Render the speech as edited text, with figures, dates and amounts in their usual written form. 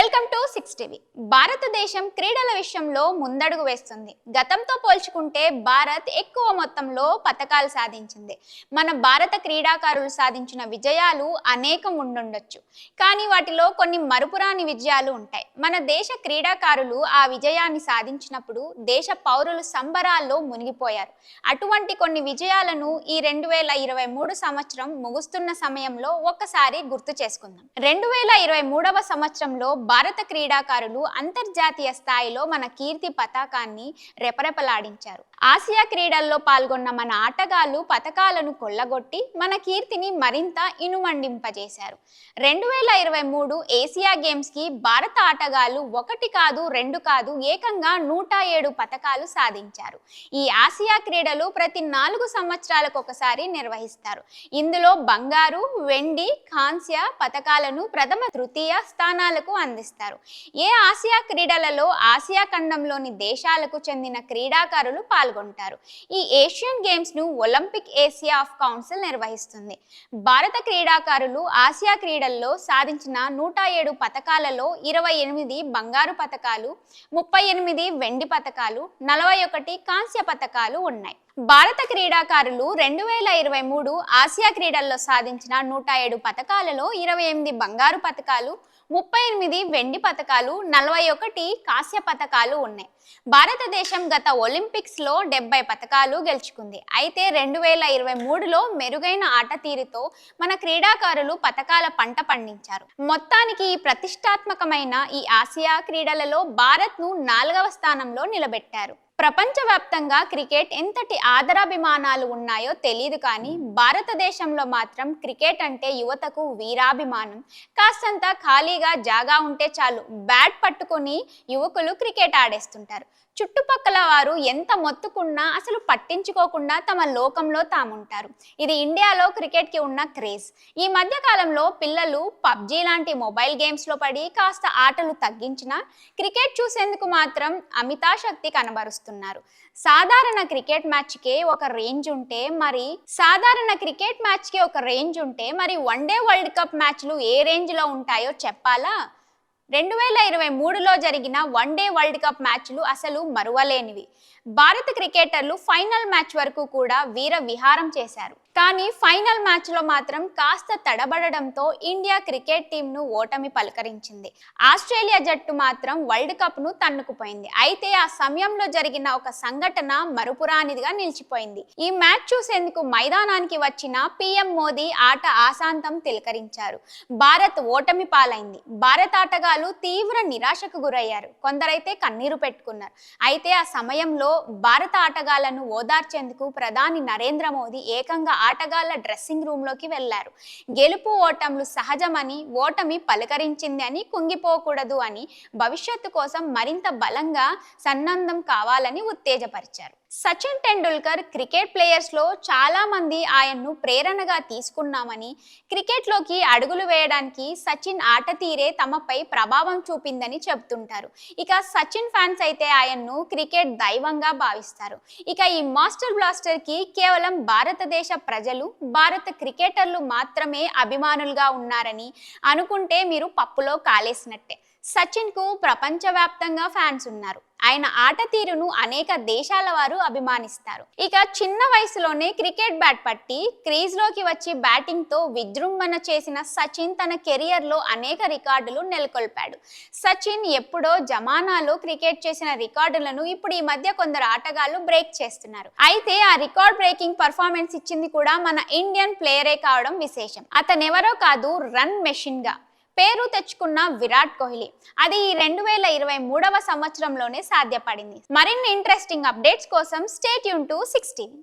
Welcome to 6 TV. భారతదేశం క్రీడల విషయంలో ముందడుగు వేస్తుంది. గతంతో పోల్చుకుంటే భారత్ ఎక్కువ మొత్తంలో పతకాలు సాధించింది. మన భారత క్రీడాకారులు సాధించిన విజయాలు అనేకం ఉండుండొచ్చు, కానీ వాటిలో కొన్ని మరుపురాని విజయాలు ఉంటాయి. మన దేశ క్రీడాకారులు ఆ విజయాన్ని సాధించినప్పుడు దేశ పౌరులు సంబరాల్లో మునిగిపోయారు. అటువంటి కొన్ని విజయాలను ఈ 2023 సంవత్సరం ముగుస్తున్న సమయంలో ఒక్కసారి గుర్తు చేసుకుందాం. 2023వ సంవత్సరంలో భారత క్రీడాకారులు అంతర్జాతీయ స్థాయిలో మన కీర్తి పతాకాన్ని రెపరెపలాడించారు. ఆసియా క్రీడల్లో పాల్గొన్న మన ఆటగాళ్లు పతకాలను కొల్లగొట్టి మన కీర్తిని మరింత ఇనుమండింపజేశారు. 2023 ఏసియా గేమ్స్ కి భారత ఆటగాళ్లు 1 కాదు 2 కాదు ఏకంగా 107 పతకాలు సాధించారు. ఈ ఆసియా క్రీడలు ప్రతి 4 సంవత్సరాలకు ఒకసారి నిర్వహిస్తారు. ఇందులో బంగారు, వెండి, కాంస్య పతకాలను ప్రథమ తృతీయ స్థానాలకు అందిస్తారు. ఏ ఆసియా క్రీడలలో ఆసియా ఖండంలోని దేశాలకు చెందిన క్రీడాకారులు పాల్గొంటారు. ఈ ఏషియన్ గేమ్స్ ను ఒలింపిక్ ఏసియా ఆఫ్ కౌన్సిల్ నిర్వహిస్తుంది. భారత క్రీడాకారులు ఆసియా క్రీడల్లో సాధించిన 107 పతకాలలో 28 బంగారు పతకాలు, 38 వెండి పతకాలు, 41 కాంస్య పతకాలు ఉన్నాయి. భారత క్రీడాకారులు 2023 ఆసియా క్రీడల్లో సాధించిన 107 పతకాలలో 28 బంగారు పతకాలు, 38 వెండి పతకాలు, 41 కాంస్య పతకాలు ఉన్నాయి. భారతదేశం గత ఒలింపిక్స్ లో 70 పతకాలు గెలుచుకుంది. అయితే 2023లో మెరుగైన ఆట తీరుతో మన క్రీడాకారులు పతకాల పంట పండించారు. మొత్తానికి ఈ ప్రతిష్టాత్మకమైన ఈ ఆసియా క్రీడలలో భారత్ ను 4వ స్థానంలో నిలబెట్టారు. ప్రపంచవ్యాప్తంగా క్రికెట్ ఎంతటి ఆదరాభిమానాలు ఉన్నాయో తెలియదు, కానీ భారతదేశంలో మాత్రం క్రికెట్ అంటే యువతకు వీరాభిమానం. కాస్తంత ఖాళీగా జాగా ఉంటే చాలు బ్యాట్ పట్టుకొని యువకులు క్రికెట్ ఆడేస్తుంటారు. చుట్టుపక్కల వారు ఎంత మొత్తుకున్నా అసలు పట్టించుకోకుండా తమ లోకంలో తాముంటారు. ఇది ఇండియాలో క్రికెట్ కి ఉన్న క్రేజ్. ఈ మధ్య కాలంలో పిల్లలు పబ్జీ లాంటి మొబైల్ గేమ్స్ లో పడి కాస్త ఆటలు తగ్గించినా క్రికెట్ చూసేందుకు మాత్రం అమితాశక్తి కనబరుస్తున్నారు. సాధారణ క్రికెట్ మ్యాచ్కే ఒక రేంజ్ ఉంటే మరి వన్డే వరల్డ్ కప్ మ్యాచ్లు ఏ రేంజ్ లో ఉంటాయో చెప్పాలా? 2023లో జరిగిన వన్డే వరల్డ్ కప్ మ్యాచ్లు అసలు మరువలేనివి. భారత క్రికెటర్లు ఫైనల్ మ్యాచ్ వరకు కూడా వీర విహారం చేశారు. కానీ ఫైనల్ మ్యాచ్లో మాత్రం కాస్త తడబడడంతో ఇండియా క్రికెట్ టీంను ఓటమి పలకరించింది. ఆస్ట్రేలియా జట్టు మాత్రం వరల్డ్ కప్ను తన్నుకుపోయింది. అయితే ఆ సమయంలో జరిగిన ఒక సంఘటన మరుపురానిదిగా నిలిచిపోయింది. ఈ మ్యాచ్ చూసేందుకు మైదానానికి వచ్చిన పీఎం మోదీ ఆట ఆశాంతం తిలకరించారు. భారత్ ఓటమి పాలైంది. భారత ఆటగాళ్లు తీవ్ర నిరాశకు గురయ్యారు. కొందరైతే కన్నీరు పెట్టుకున్నారు. అయితే ఆ సమయంలో భారత ఆటగాళ్లను ఓదార్చేందుకు ప్రధాని నరేంద్ర మోదీ ఏకంగా ఆటగాళ్ల డ్రెస్సింగ్ రూమ్ లోకి వెళ్లారు. గెలుపు ఓటములు సహజమని, ఓటమి పలకరించింది అని కుంగిపోకూడదు అని, భవిష్యత్తు కోసం మరింత బలంగా సన్నద్ధం కావాలని ఉత్తేజపరిచారు. సచిన్ టెండూల్కర్ క్రికెట్ ప్లేయర్స్ లో చాలా మంది ఆయన్ను ప్రేరణగా తీసుకున్నామని, క్రికెట్ లోకి అడుగులు వేయడానికి సచిన్ ఆట తీరే తమపై ప్రభావం చూపిందని చెబుతుంటారు. ఇక సచిన్ ఫ్యాన్స్ అయితే ఆయన్ను క్రికెట్ దైవంగా భావిస్తారు. ఇక ఈ మాస్టర్ బ్లాస్టర్ కి కేవలం భారతదేశ ప్రజలు, భారత క్రికెటర్లు మాత్రమే అభిమానులుగా ఉన్నారని అనుకుంటే మీరు పప్పులో కాలేసినట్టే. సచిన్ కు ప్రపంచవ్యాప్తంగా ఫ్యాన్స్ ఉన్నారు. ఆయన ఆట తీరును అనేక దేశాల వారు అభిమానిస్తారు. ఇక చిన్న వయసులోనే క్రికెట్ బ్యాట్ పట్టి క్రీజ్ లోకి వచ్చి బ్యాటింగ్ తో విజృంభణ చేసిన సచిన్ తన కెరియర్ లో అనేక రికార్డులు నెలకొల్పాడు. సచిన్ ఎప్పుడో జమానాలో క్రికెట్ చేసిన రికార్డులను ఇప్పుడు ఈ మధ్య కొందరు ఆటగాళ్లు బ్రేక్ చేస్తున్నారు. అయితే ఆ రికార్డ్ బ్రేకింగ్ పర్ఫార్మెన్స్ ఇచ్చింది కూడా మన ఇండియన్ ప్లేయరే కావడం విశేషం. అతనెవరో కాదు, రన్ మెషిన్ గా పేరు తెచ్చుకున్న విరాట్ కోహ్లీ. అది ఈ 2023వ సంవత్సరంలోనే సాధ్యపడింది. మరిన్ని ఇంట్రెస్టింగ్ అప్డేట్స్ కోసం స్టే ట్యూన్ టు 6 టీవీ.